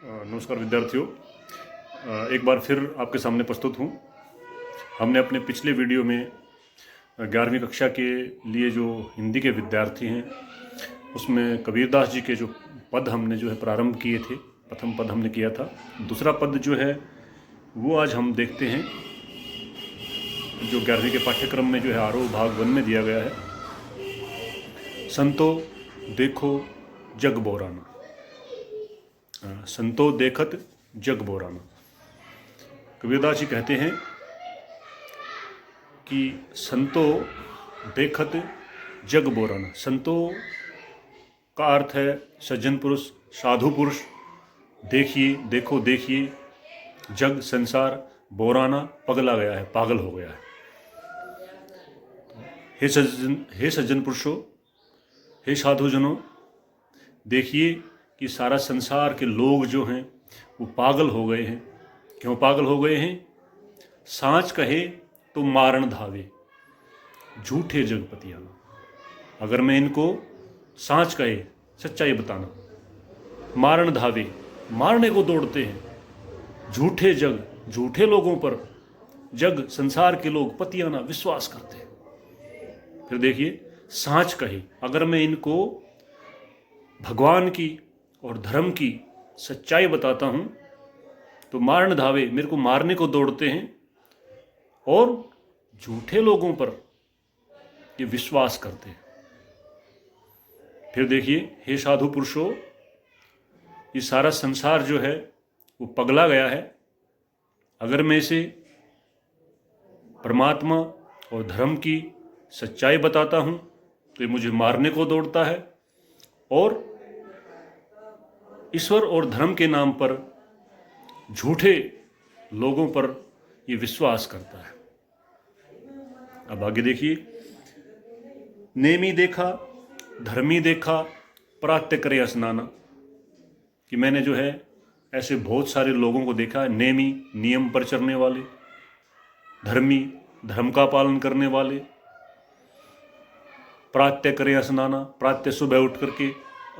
नमस्कार विद्यार्थियों, एक बार फिर आपके सामने प्रस्तुत हूँ। हमने अपने पिछले वीडियो में 11वीं कक्षा के लिए जो हिंदी के विद्यार्थी हैं उसमें कबीरदास जी के जो पद हमने जो है प्रारंभ किए थे, प्रथम पद हमने किया था। दूसरा पद जो है वो आज हम देखते हैं, जो 11वीं के पाठ्यक्रम में जो है आरोह भाग 1 में दिया गया है। संतो देखो जग बोराना, संतो देखत जग बोराना। कबीरदास जी कहते हैं कि संतो देखत जग बोराना। संतो का अर्थ है सज्जन पुरुष, साधु पुरुष। देखिए, देखो, देखिए, जग संसार, बोराना पगला गया है, पागल हो गया है। हे सज्जन पुरुषों, हे साधुजनों, देखिए कि सारा संसार के लोग जो हैं वो पागल हो गए हैं। क्यों पागल हो गए हैं? सांच कहे तो मारण धावे, झूठे जगपतियाना। अगर मैं इनको सांच कहे, सच्चाई बताना, मारण धावे, मारने को दौड़ते हैं। झूठे जग, झूठे लोगों पर जग संसार के लोग पतियाना विश्वास करते हैं। फिर देखिए, सांच कहे, अगर मैं इनको भगवान की और धर्म की सच्चाई बताता हूं तो मारण धावे, मेरे को मारने को दौड़ते हैं और झूठे लोगों पर ये विश्वास करते हैं। फिर देखिए, हे साधु पुरुषों, ये सारा संसार जो है वो पगला गया है। अगर मैं इसे परमात्मा और धर्म की सच्चाई बताता हूं तो ये मुझे मारने को दौड़ता है और ईश्वर और धर्म के नाम पर झूठे लोगों पर ये विश्वास करता है। अब आगे देखिए, नेमी देखा, धर्मी देखा, प्रात्य करे स्नाना। कि मैंने जो है ऐसे बहुत सारे लोगों को देखा है। नेमी, नियम पर चलने वाले, धर्मी, धर्म का पालन करने वाले, प्रात्य करे स्नाना, प्रात्य सुबह उठ करके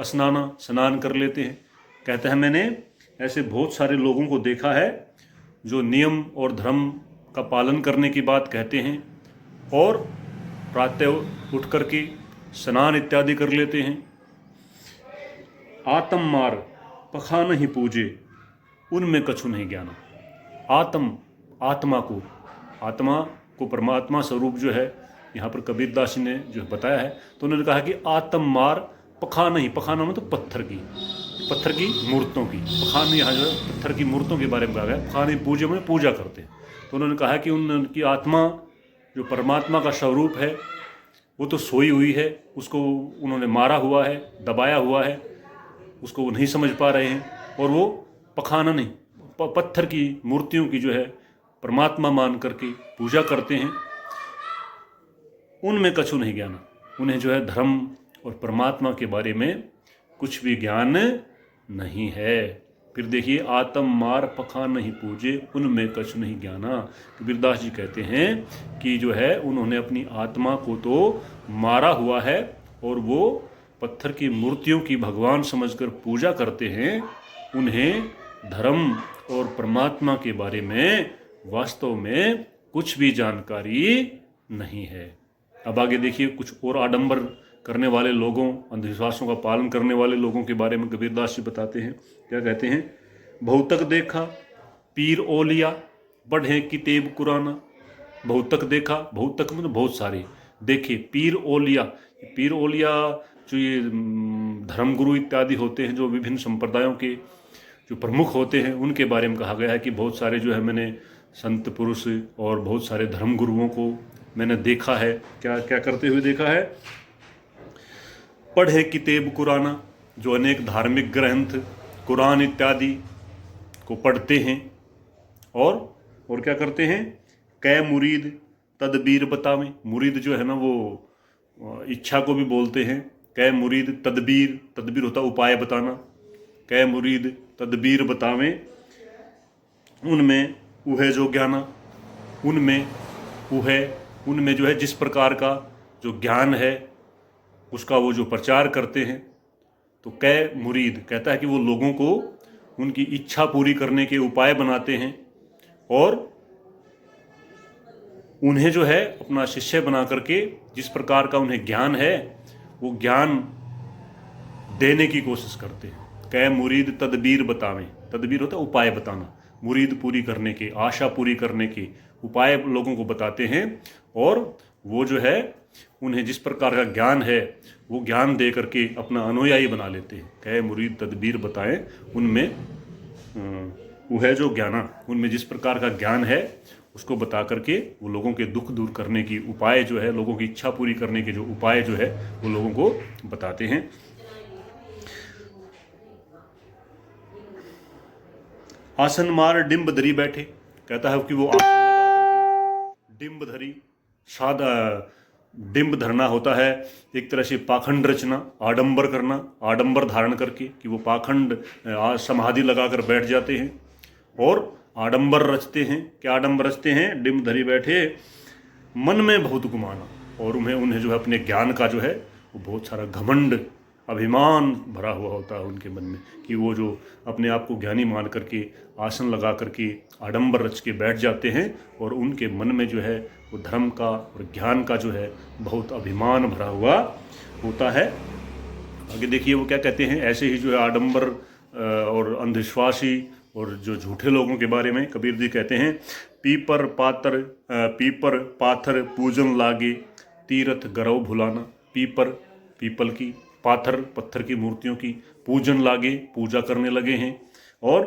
स्नाना, स्नान कर लेते हैं। कहते हैं मैंने ऐसे बहुत सारे लोगों को देखा है जो नियम और धर्म का पालन करने की बात कहते हैं और प्रातः उठ करके स्नान इत्यादि कर लेते हैं। आत्म मार पखान ही पूजे, उनमें कछु नहीं ज्ञाना। आत्मा को परमात्मा स्वरूप जो है यहाँ पर कबीरदास जी ने जो बताया है, तो उन्होंने कहा कि आत्म मार पखान ही, पखाना मतलब पत्थर की मूर्तों की। पखान यहाँ जो है पत्थर की मूर्तों के बारे में कहा गया। पखान पूजे में पूजा करते हैं। तो उन्होंने कहा कि उनकी आत्मा जो परमात्मा का स्वरूप है वो तो सोई हुई है, उसको उन्होंने मारा हुआ है, दबाया हुआ है, उसको वो नहीं समझ पा रहे हैं और वो पखाना नहीं, पत्थर की मूर्तियों की जो है परमात्मा मान करके पूजा करते हैं। उनमें कछु नहीं ज्ञाना, उन्हें जो है धर्म और परमात्मा के बारे में कुछ भी ज्ञान नहीं है। फिर देखिए, आत्म मार पखान नहीं पूजे, उनमें कछु नहीं ज्ञाना। कबीरदास जी कहते हैं कि जो है उन्होंने अपनी आत्मा को तो मारा हुआ है और वो पत्थर की मूर्तियों की भगवान समझकर पूजा करते हैं। उन्हें धर्म और परमात्मा के बारे में वास्तव में कुछ भी जानकारी नहीं है। अब आगे देखिए, कुछ और आडंबर करने वाले लोगों, अंधविश्वासों का पालन करने वाले लोगों के बारे में कबीरदास जी बताते हैं। क्या कहते हैं? बहुतक देखा पीर ओलिया, बढ़े कितेब कुराना। बहुतक देखा, बहुतक मतलब बहुत सारे देखे, पीर ओलिया। पीर ओलिया जो ये धर्मगुरु इत्यादि होते हैं, जो विभिन्न संप्रदायों के जो प्रमुख होते हैं, उनके बारे में कहा गया है कि बहुत सारे जो है मैंने संत पुरुष और बहुत सारे धर्मगुरुओं को मैंने देखा है। क्या क्या करते हुए देखा है? पढ़े कितेब कुराना, जो अनेक धार्मिक ग्रंथ, कुरान इत्यादि को पढ़ते हैं और क्या करते हैं? कै मुरीद तदबीर बतावें। मुरीद जो है ना वो इच्छा को भी बोलते हैं। कै मुरीद तदबीर होता उपाय बताना। कै मुरीद तदबीर बतावें, उनमें उहे जो ज्ञाना, उनमें जो है जिस प्रकार का जो ज्ञान है उसका वो जो प्रचार करते हैं। तो कै मुरीद कहता है कि वो लोगों को उनकी इच्छा पूरी करने के उपाय बनाते हैं और उन्हें जो है अपना शिष्य बना करके जिस प्रकार का उन्हें ज्ञान है वो ज्ञान देने की कोशिश करते हैं। कै मुरीद तदबीर बतावें, तदबीर होता है उपाय बताना, मुरीद पूरी करने के, आशा पूरी करने के उपाय लोगों को बताते हैं और वो जो है उन्हें जिस प्रकार का ज्ञान है वो ज्ञान दे करके अपना अनुयायी बना लेते हैं। कै मुरीद तदबीर बताएं, उनमें वो है जो ज्ञाना, उनमें जिस प्रकार का ज्ञान है उसको बता करके वो लोगों के दुख दूर करने की उपाय जो है, लोगों की इच्छा पूरी करने के जो उपाय जो है वो लोगों को बताते हैं। आसन मार डिम्ब धरी बैठे, कहता है कि वो आसन लगा करके डिम्ब धरी, सादा डिम्ब धरना होता है एक तरह से पाखंड रचना, आडंबर करना, आडंबर धारण करके कि वो पाखंड समाधि लगाकर बैठ जाते हैं और आडंबर रचते हैं। क्या आडंबर रचते हैं? डिम्ब धरी बैठे मन में बहुत गुमाना, और उन्हें जो है अपने ज्ञान का जो है वो बहुत सारा घमंड, अभिमान भरा हुआ होता है उनके मन में कि वो जो अपने आप को ज्ञानी मान करके आसन लगा करके आडंबर रच के बैठ जाते हैं और उनके मन में जो है वो धर्म का और ज्ञान का जो है बहुत अभिमान भरा हुआ होता है। आगे देखिए वो क्या कहते हैं, ऐसे ही जो है आडंबर और अंधविश्वासी और जो झूठे लोगों के बारे में कबीर जी कहते हैं, पीपर पाथर पूजन लागे, तीरथ गरव भुलाना। पीपल की, पाथर पत्थर की मूर्तियों की पूजन लागे, पूजा करने लगे हैं, और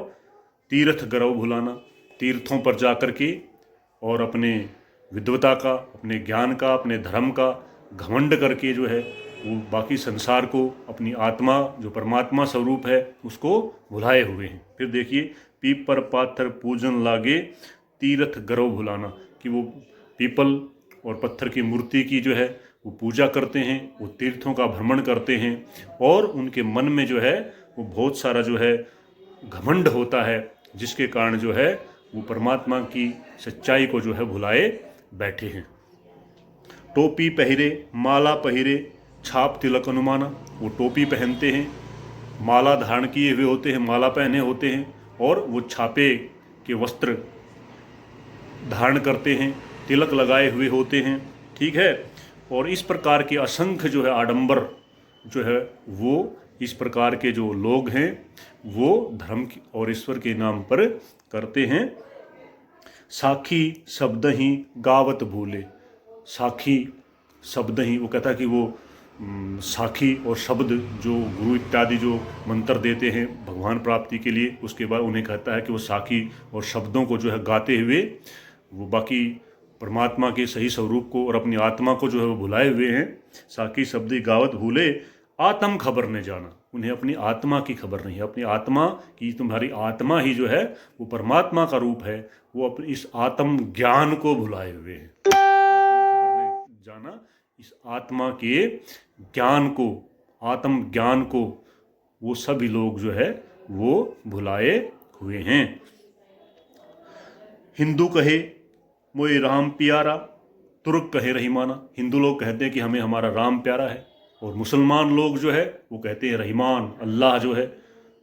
तीर्थ गरव भुलाना, तीर्थों पर जा कर के और अपने विद्वता का, अपने ज्ञान का, अपने धर्म का घमंड करके जो है वो बाकी संसार को, अपनी आत्मा जो परमात्मा स्वरूप है उसको भुलाए हुए हैं। फिर देखिए, पीपर पाथर पूजन लागे, तीर्थ गरव भुलाना, कि वो पीपल और पत्थर की मूर्ति की जो है वो पूजा करते हैं, वो तीर्थों का भ्रमण करते हैं और उनके मन में जो है वो बहुत सारा जो है घमंड होता है, जिसके कारण जो है वो परमात्मा की सच्चाई को जो है भुलाए बैठे हैं। टोपी पहरे माला पहरे, छाप तिलक अनुमाना, वो टोपी पहनते हैं, माला धारण किए हुए होते हैं, माला पहने होते हैं और वो छापे के वस्त्र धारण करते हैं, तिलक लगाए हुए होते हैं, ठीक है। और इस प्रकार के असंख्य जो है आडंबर जो है वो इस प्रकार के जो लोग हैं वो धर्म और ईश्वर के नाम पर करते हैं। साखी शब्द ही गावत भूले, साखी शब्द ही, वो कहता है कि वो साखी और शब्द जो गुरु इत्यादि जो मंत्र देते हैं भगवान प्राप्ति के लिए, उसके बाद उन्हें कहता है कि वो साखी और शब्दों को जो है गाते हुए वो बाकी परमात्मा के सही स्वरूप को और अपनी आत्मा को जो है वो भुलाए हुए हैं। साखी शब्द गावत भूले, आत्म खबर ने जाना, उन्हें अपनी आत्मा की खबर नहीं है, अपनी आत्मा की, तुम्हारी आत्मा ही जो है वो परमात्मा का रूप है, वो अपने इस आत्म ज्ञान को भुलाए हुए हैं। आत्म खबर ने जाना, इस आत्मा के ज्ञान को, आत्म ज्ञान को वो सभी लोग जो है वो भुलाए हुए हैं। हिंदू कहे मोए राम प्यारा, तुर्क कहे रहीमाना, हिंदू लोग कहते हैं कि हमें हमारा राम प्यारा है, और मुसलमान लोग जो है वो कहते हैं रहीमान, अल्लाह जो है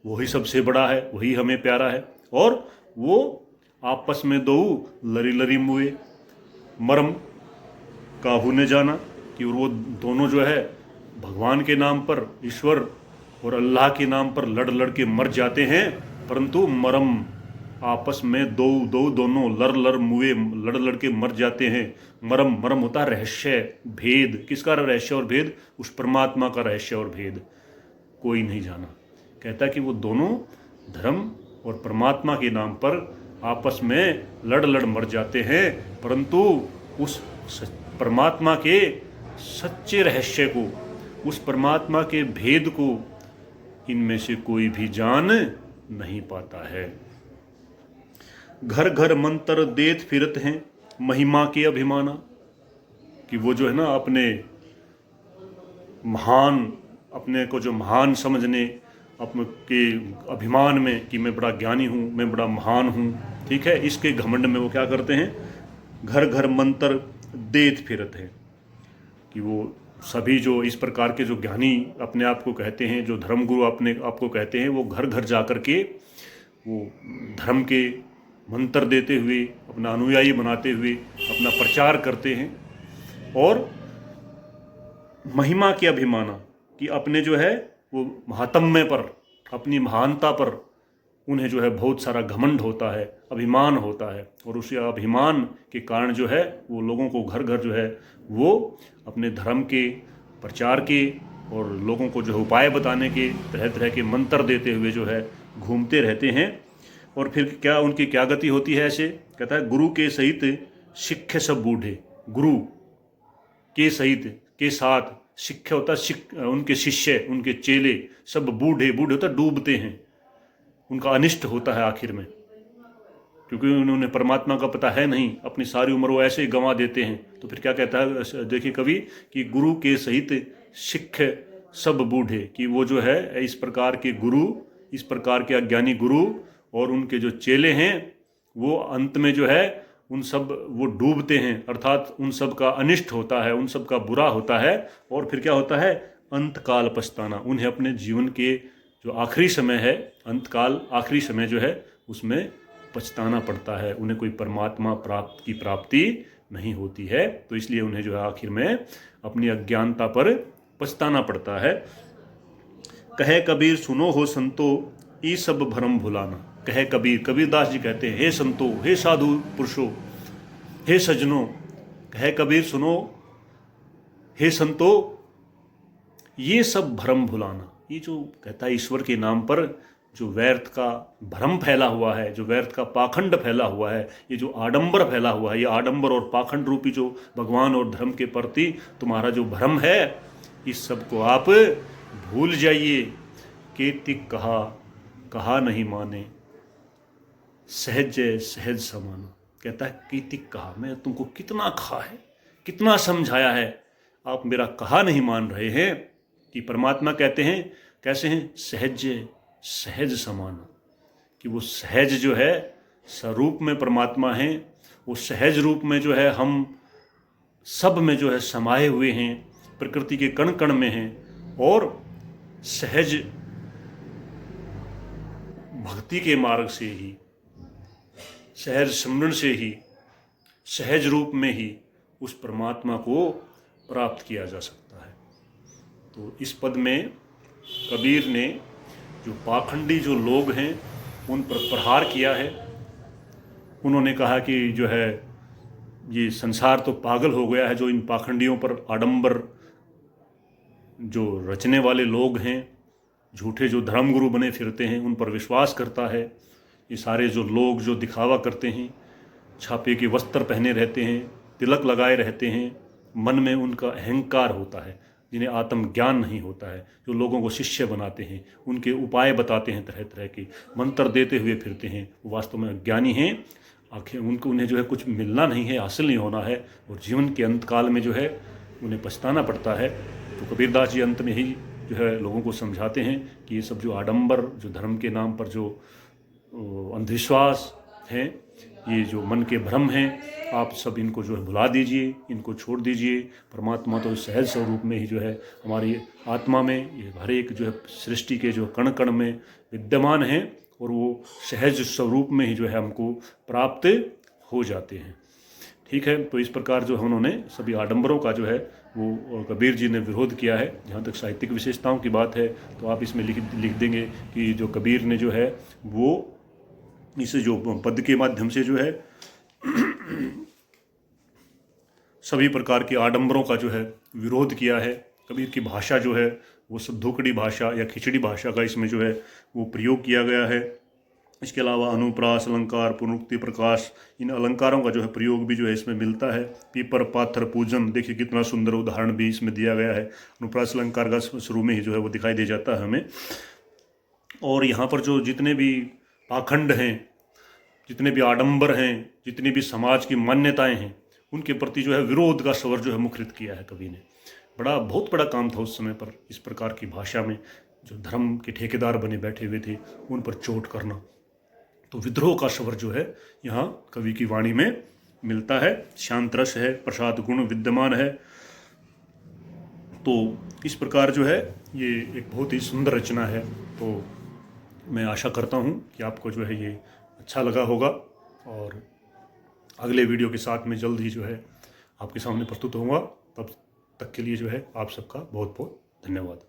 वही सबसे बड़ा है, वही हमें प्यारा है। और वो आपस में दो लरी लरी मुए, मरम काहू ने जाना, कि वो दोनों जो है भगवान के नाम पर, ईश्वर और अल्लाह के नाम पर लड़ लड़ के मर जाते हैं, परंतु मरम आपस में दोनों लड़ मुए, लड़ लड़ के मर जाते हैं। मरम होता है रहस्य, भेद। किसका रहस्य और भेद? उस परमात्मा का रहस्य और भेद कोई नहीं जाना। कहता है कि वो दोनों धर्म और परमात्मा के नाम पर आपस में लड़ मर जाते हैं, परंतु उस परमात्मा के सच्चे रहस्य को, उस परमात्मा के भेद को इनमें से कोई भी जान नहीं पाता है। घर घर मंत्र देत फिरत हैं, महिमा के अभिमाना, कि वो जो है ना अपने महान, अपने को जो महान समझने, अपने के अभिमान में कि मैं बड़ा ज्ञानी हूँ, मैं बड़ा महान हूँ, ठीक है, इसके घमंड में वो क्या करते हैं, घर घर मंत्र देत फिरत हैं, कि वो सभी जो इस प्रकार के जो ज्ञानी अपने आप को कहते हैं, जो धर्मगुरु अपने आप को कहते हैं, वो घर घर जा कर के वो धर्म के मंत्र देते हुए, अपना अनुयायी बनाते हुए अपना प्रचार करते हैं और महिमा के अभिमाना कि अपने जो है वो महात्म्य पर, अपनी महानता पर उन्हें जो है बहुत सारा घमंड होता है, अभिमान होता है और उसी अभिमान के कारण जो है वो लोगों को घर घर जो है वो अपने धर्म के प्रचार के और लोगों को जो है उपाय बताने के तरह तरह के मंत्र देते हुए जो है घूमते रहते हैं। और फिर क्या उनकी क्या गति होती है? ऐसे कहता है, गुरु के सहित शिक्ष सब बूढ़े। गुरु के सहित, के साथ, शिक्ष होता है उनके शिष्य, उनके चेले, सब बूढ़े, बूढ़े होता डूबते हैं, उनका अनिष्ट होता है आखिर में, क्योंकि उन्हें परमात्मा का पता है नहीं, अपनी सारी उम्र वो ऐसे ही गंवा देते हैं। तो फिर क्या कहता है, देखिए कवि, कि गुरु के सहित शिक्ष सब बूढ़े, कि वो जो है इस प्रकार के गुरु, इस प्रकार के अज्ञानी गुरु और उनके जो चेले हैं वो अंत में जो है उन सब वो डूबते हैं, अर्थात उन सब का अनिष्ट होता है, उन सब का बुरा होता है। और फिर क्या होता है? अंतकाल पछताना। उन्हें अपने जीवन के जो आखिरी समय है, अंतकाल आखिरी समय जो है उसमें पछताना पड़ता है, उन्हें कोई परमात्मा प्राप्ति नहीं होती है। तो इसलिए उन्हें जो है आखिर में अपनी अज्ञानता पर पछताना पड़ता है। कहे कबीर सुनो हो संतो, ई सब भरम भुलाना। कहे कबीर, कबीरदास जी कहते हैं, हे संतो, हे साधु पुरुषों, हे सज्जनों, कहे कबीर सुनो, हे संतो, ये सब भ्रम भुलाना। ये जो कहता है ईश्वर के नाम पर जो व्यर्थ का भ्रम फैला हुआ है, जो व्यर्थ का पाखंड फैला हुआ है, ये जो आडंबर फैला हुआ है, ये आडंबर और पाखंड रूपी जो भगवान और धर्म के प्रति तुम्हारा जो भ्रम है, इस सब को आप भूल जाइए। कीर्तिक कहा नहीं माने, सहज सहज समाना। कहता है कीर्तिक कहा, मैं तुमको कितना कहा है, कितना समझाया है, आप मेरा कहा नहीं मान रहे हैं। कि परमात्मा कहते हैं कैसे हैं? सहज सहज समाना, कि वो सहज जो है स्वरूप में परमात्मा हैं, वो सहज रूप में जो है हम सब में जो है समाये हुए हैं, प्रकृति के कण कण में हैं और सहज भक्ति के मार्ग से ही, सहज स्मरण से ही, सहज रूप में ही उस परमात्मा को प्राप्त किया जा सकता है। तो इस पद में कबीर ने जो पाखंडी जो लोग हैं उन पर प्रहार किया है। उन्होंने कहा कि जो है ये संसार तो पागल हो गया है, जो इन पाखंडियों पर आडंबर जो रचने वाले लोग हैं, झूठे जो धर्मगुरु बने फिरते हैं, उन पर विश्वास करता है। ये सारे जो लोग जो दिखावा करते हैं, छापे के वस्त्र पहने रहते हैं, तिलक लगाए रहते हैं, मन में उनका अहंकार होता है, जिन्हें आत्मज्ञान नहीं होता है, जो लोगों को शिष्य बनाते हैं, उनके उपाय बताते हैं, तरह तरह के मंत्र देते हुए फिरते हैं, वो वास्तव में अज्ञानी हैं। आखिर उन्हें जो है कुछ मिलना नहीं है, हासिल नहीं होना है और जीवन के अंतकाल में जो है उन्हें पछताना पड़ता है। तो कबीरदास जी अंत में ही जो है लोगों को समझाते हैं कि ये सब जो आडंबर, जो धर्म के नाम पर जो अंधविश्वास हैं, ये जो मन के भ्रम हैं, आप सब इनको जो है भुला दीजिए, इनको छोड़ दीजिए। परमात्मा तो सहज स्वरूप में ही जो है हमारी आत्मा में, ये हर एक जो है सृष्टि के जो कण कण में विद्यमान हैं और वो सहज स्वरूप में ही जो है हमको प्राप्त हो जाते हैं। ठीक है, तो इस प्रकार जो उन्होंने सभी आडंबरों का जो है वो कबीर जी ने विरोध किया है। जहाँ तक साहित्यिक विशेषताओं की बात है तो आप इसमें लिख देंगे कि जो कबीर ने जो है वो इस जो पद के माध्यम से जो है सभी प्रकार के आडंबरों का जो है विरोध किया है। कबीर की भाषा जो है वो धोकड़ी भाषा या खिचड़ी भाषा का इसमें जो है वो प्रयोग किया गया है। इसके अलावा अनुप्रास, अलंकार, पुनरुक्ति, प्रकाश, इन अलंकारों का जो है प्रयोग भी जो है इसमें मिलता है। पीपर, पाथर, पूजन, देखिए कितना सुंदर उदाहरण भी इसमें दिया गया है। अनुप्रास अलंकार का शुरू में ही जो है वो दिखाई दे जाता है हमें। और यहाँ पर जो जितने भी पाखंड हैं, जितने भी आडंबर हैं, जितनी भी समाज की मान्यताएं हैं, उनके प्रति जो है विरोध का स्वर जो है मुखरित किया है कवि ने। बहुत बड़ा काम था उस समय पर इस प्रकार की भाषा में जो धर्म के ठेकेदार बने बैठे हुए थे उन पर चोट करना। तो विद्रोह का स्वर जो है यहाँ कवि की वाणी में मिलता है। शांत रस है, प्रसाद गुण विद्यमान है। तो इस प्रकार जो है ये एक बहुत ही सुंदर रचना है। तो मैं आशा करता हूँ कि आपको जो है ये अच्छा लगा होगा, और अगले वीडियो के साथ में जल्द ही जो है आपके सामने प्रस्तुत होऊंगा। तब तक के लिए जो है आप सबका बहुत बहुत धन्यवाद।